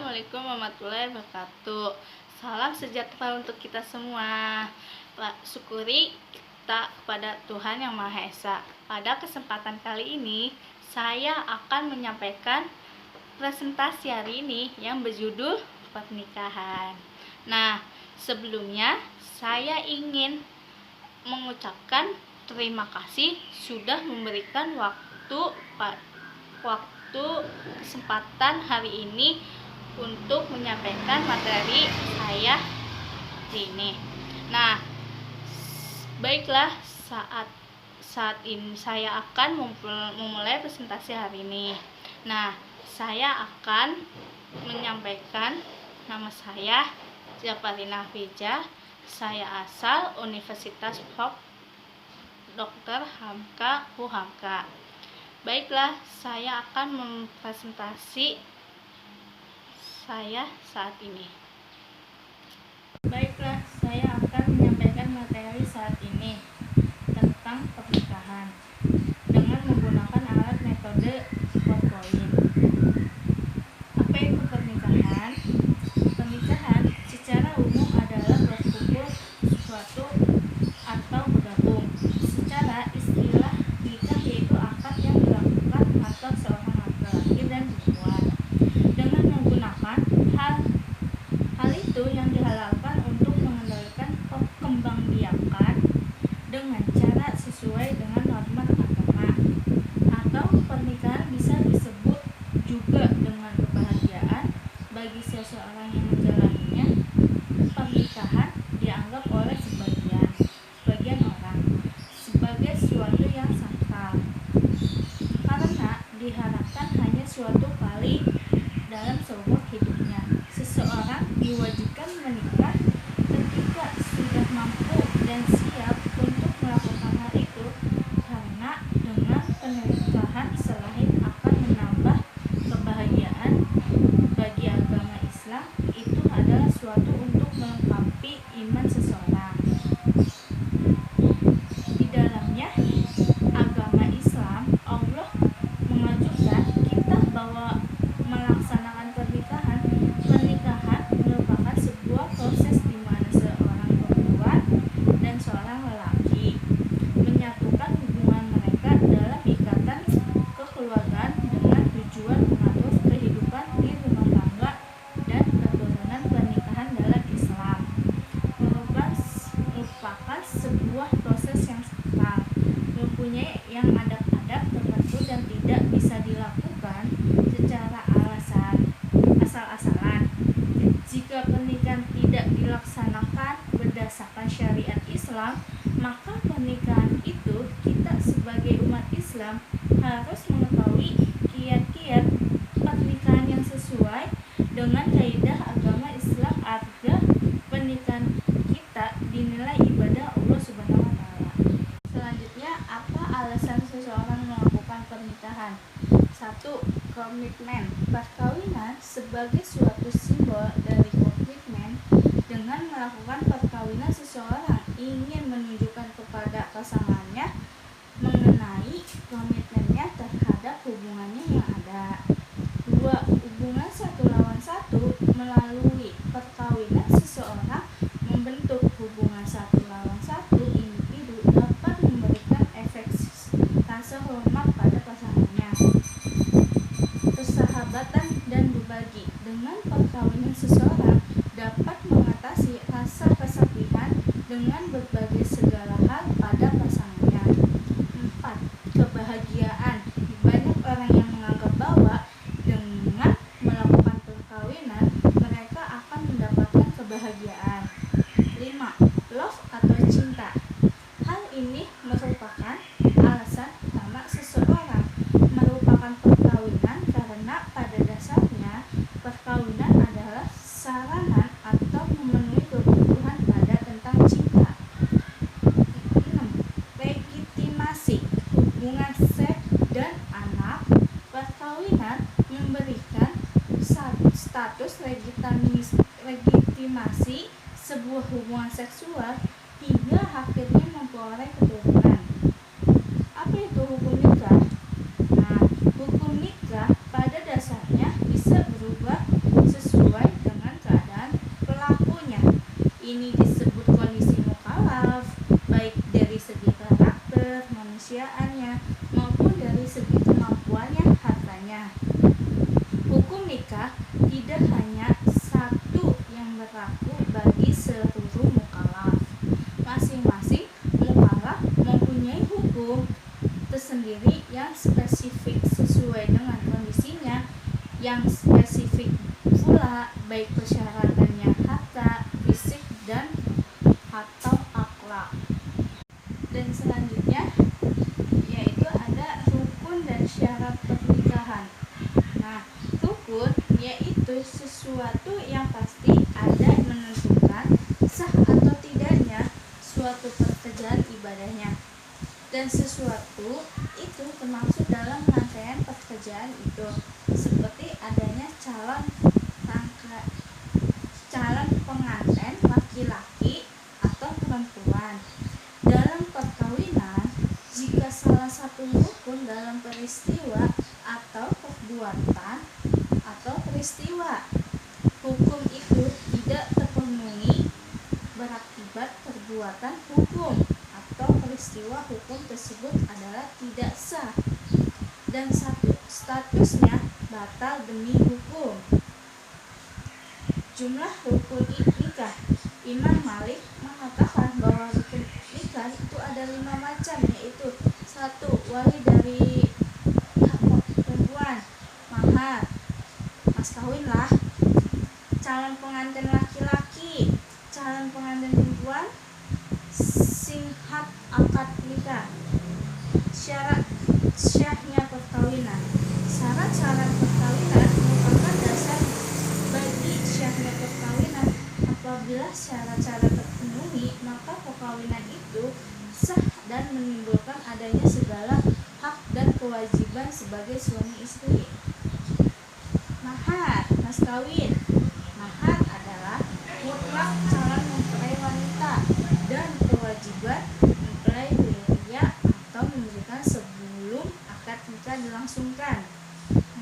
Assalamualaikum warahmatullahi wabarakatuh. Salam sejahtera untuk kita semua. Syukuri kita kepada Tuhan Yang Maha Esa. Pada kesempatan kali ini, saya akan menyampaikan presentasi hari ini yang berjudul pernikahan. Nah, sebelumnya saya ingin mengucapkan terima kasih sudah memberikan waktu kesempatan hari ini untuk menyampaikan materi saya ini. Nah, baiklah, saat ini saya akan memulai presentasi hari ini. Nah, saya akan menyampaikan nama saya Jafarina Hafijah. Saya asal Universitas Prof. Dr. Hamka Huhamka. Baiklah, saya akan mempresentasi saya saat ini. Baiklah, saya akan menyampaikan materi saat ini tentang pernikahan dengan menggunakan alat metode PowerPoint. Apa itu pernikahan? Pernikahan secara umum adalah berkumpul suatu atau bergabung. Secara istilah nikah yaitu akad yang dilakukan atau seorang laki-laki dan perempuan dengan menggunakan hal itu yang dihalalkan untuk mengendalikan perkembangbiakan dengan cara sesuai dengan norma agama. Atau pernikahan bisa disebut juga dengan kebahagiaan bagi seseorang yang menjalaninya. Pernikahan dianggap oleh sebagian orang sebagai suatu yang sakral karena diharapkan hanya suatu kali dalam seumur hidupnya. Seseorang diwajibkan menikah ketika sudah mampu dan siap untuk melakukan hal itu, karena dengan pernikahan selain akan menambah kebahagiaan bagi agama Islam, itu adalah suatu untuk melengkapi iman seseorang. Di dalamnya agama Islam, Allah mengajukan kita bahwa melaksanakan pernikahan merupakan sebuah proses di mana seorang perempuan dan seorang lelaki menyatukan hubungan mereka dalam ikatan kekeluargaan dengan tujuan mengatur kehidupan di rumah tangga dan keturunan. Pernikahan dalam Islam merupakan sebuah proses yang sakral, mempunyai yang adab-adab tertentu dan tidak bisa dilakukan secara asal-asalan. Jika pernikahan tidak dilaksanakan berdasarkan syariat Islam, maka pernikahan itu kita sebagai umat Islam harus mengetahui kiat-kiat pernikahan yang sesuai dengan kaidah agama Islam agar pernikahan kita dinilai ibadah Allah Subhanahu wa taala. Selanjutnya, apa alasan seseorang melakukan pernikahan? 1. Komitmen. Perkawinan sebagai suatu simbol dari komitmen. Dengan melakukan perkawinan, seseorang ingin menunjukkan kepada pasangannya mengenai komitmennya terhadap hubungannya yang ada. 2. Hubungan satu lawan satu. Melalui perkawinan, seseorang membentuk hubungan satu lawan satu. Individu dapat memberikan efek rasa hormat pada pasangannya, persahabatan dan berbagi. Dengan perkawinan, seseorang dapat mengatasi rasa kesepian dengan berbagai segala hal pada pasangannya. 4. Kebahagiaan. Banyak orang yang menganggap bahwa dengan melakukan perkawinan mereka akan mendapatkan kebahagiaan. 5. Love atau cinta. Hal ini merupakan alasan utama seseorang merupakan perkawinan karena pada dasarnya perkawinan adalah sarana atau memenuhi kebutuhan pada tentang cinta. 6. Legitimasi hubungan seks dan anak. Perkawinan memberikan status legitimasi sebuah hubungan seksual hingga akhirnya memperoleh keturunan. Apa itu hukum nikah? Nah, hukum nikah pada dasarnya bisa berubah sesuai Ini disebut kondisi mukallaf, baik dari segi karakter manusiaannya maupun dari segi kemampuannya hartanya. Hukum nikah tidak hanya satu yang berlaku bagi seluruh mukallaf. Masing-masing mukallaf mempunyai hukum tersendiri yang spesifik sesuai dengan kondisinya, yang spesifik pula baik persyaratannya harta, fisik, dan atau akhlak. Dan selanjutnya yaitu ada rukun dan syarat pernikahan. Nah, rukun yaitu sesuatu yang pasti ada menentukan sah atau tidaknya suatu pekerjaan ibadahnya, dan sesuatu itu termasuk dalam rangkaian pekerjaan itu, seperti adanya calon pengantin laki-laki atau perempuan. Dalam perkawinan, jika salah satu rukun dalam peristiwa atau perbuatan atau peristiwa hukum itu tidak terpenuhi, berakibat perbuatan hukum atau peristiwa hukum tersebut adalah tidak sah dan statusnya batal demi hukum. Jumlah rukun nikah. Imam Malik mengatakan bahwa rukun nikah itu ada 5 macam, yaitu 1. Wali dari perempuan, mahar, mas kawin lah. Calon pengantin laki-laki, calon pengantin perempuan, singhat akad nikah. Syarat syahnya perkawinan. Syarat-syarat perkawinan merupakan dasar bagi syahnya perkawinan. Apabila syarat-syarat terpenuhi, maka perkawinan itu sah dan menimbulkan adanya segala hak dan kewajiban sebagai suami istri. Mahar, mas kawin. Mahar adalah mutlak calon mempelai wanita dan kewajiban mempelai pria atau memberikan sebelum akad nikah dilangsungkan.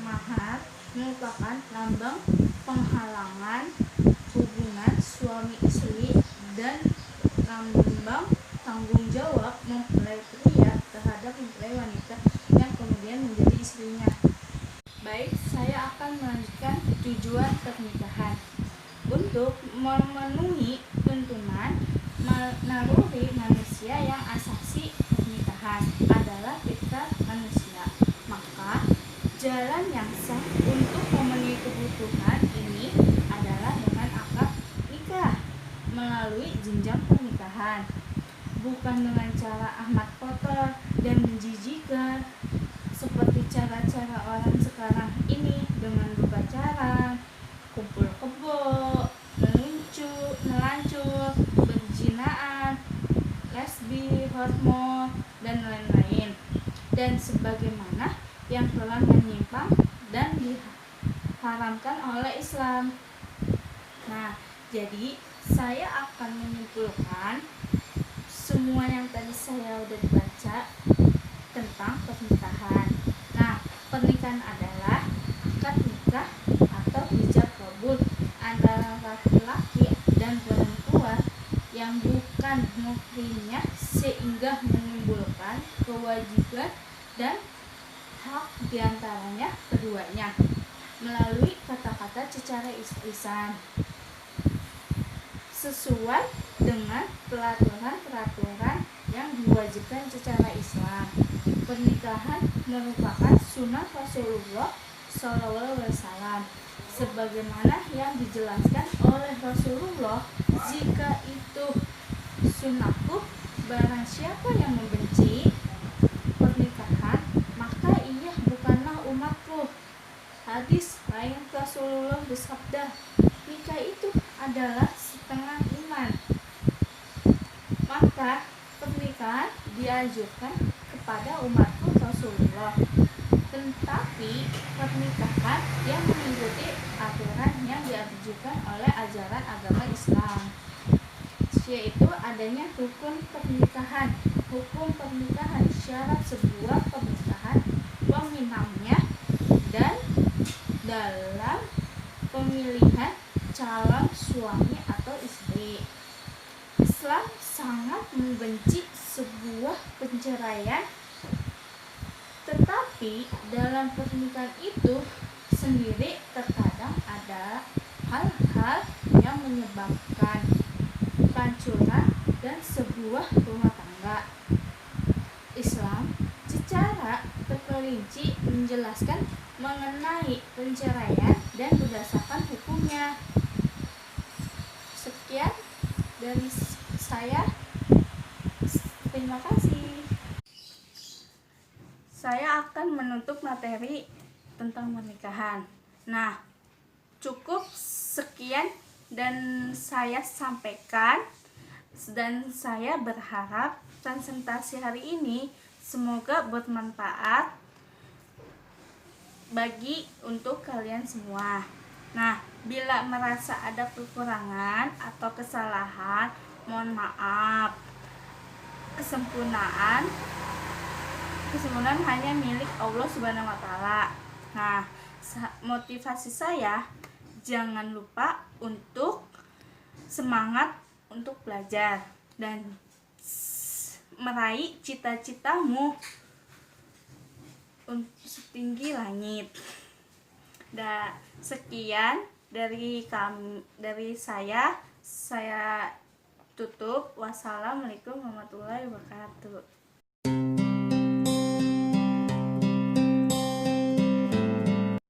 Mahar merupakan lambang penghalangan hubungan suami istri dan lambang tanggung jawab mempelai pria terhadap mempelai wanita yang kemudian menjadi istrinya. Baik, saya akan melanjutkan tujuan pernikahan. Untuk memenuhi tuntunan naluri manusia yang asasi, pernikahan adalah fitrah manusia. Maka jalan yang sah untuk memenuhi kebutuhan ini adalah dengan akad nikah melalui jenjang pernikahan, bukan dengan cara amat kotor dan menjijikan seperti cara-cara orang sekarang ini dengan berpacaran, kumpul kebo, melancur, berzinaan, lesbi, homo, dan lain-lain, dan sebagaimana yang telah menyimpang dan diharamkan oleh Islam. Nah, jadi saya akan menyimpulkan semua yang tadi saya udah baca tentang pernikahan. Nah, pernikahan adalah akad nikah atau ijab kabul antara laki-laki dan perempuan yang bukan muhrimnya, sehingga menimbulkan kewajiban dan hak diantaranya keduanya melalui kata-kata secara lisan sesuai dengan peraturan-peraturan yang diwajibkan secara Islam. Pernikahan merupakan sunnah Rasulullah SAW, sebagaimana yang dijelaskan oleh Rasulullah, jika itu sunnahku, barang siapa yang membenci pernikahan, maka ia bukanlah umatku. Hadis lain Rasulullah bersabda, nikah itu adalah setengah iman. Maka pernikahan dianjurkan kepada umatku Rasulullah, tetapi pernikahan yang mengikuti aturan yang dianjurkan oleh ajaran agama Islam, yaitu adanya rukun pernikahan. Hukum pernikahan, syarat sebuah pernikahan, peminamnya, dan dalam pemilihan calon suami atau istri. Islam sangat membenci sebuah perceraian, tetapi dalam pernikahan itu sendiri terkadang ada hal-hal yang menyebabkan kehancuran dan sebuah rumah tangga. Islam secara terperinci menjelaskan mengenai perceraian dan berdasarkan hukumnya. Sekian dari saya. Terima kasih. Saya akan menutup materi tentang pernikahan. Nah, cukup sekian dan saya sampaikan, dan saya berharap presentasi hari ini semoga bermanfaat bagi untuk kalian semua. Nah, bila merasa ada kekurangan atau kesalahan, mohon maaf. Kesempurnaan hanya milik Allah Subhanahu wa taala. Nah, motivasi saya, jangan lupa untuk semangat untuk belajar dan meraih cita-citamu setinggi langit. Dan sekian dari saya tutup. Wassalamualaikum warahmatullahi wabarakatuh.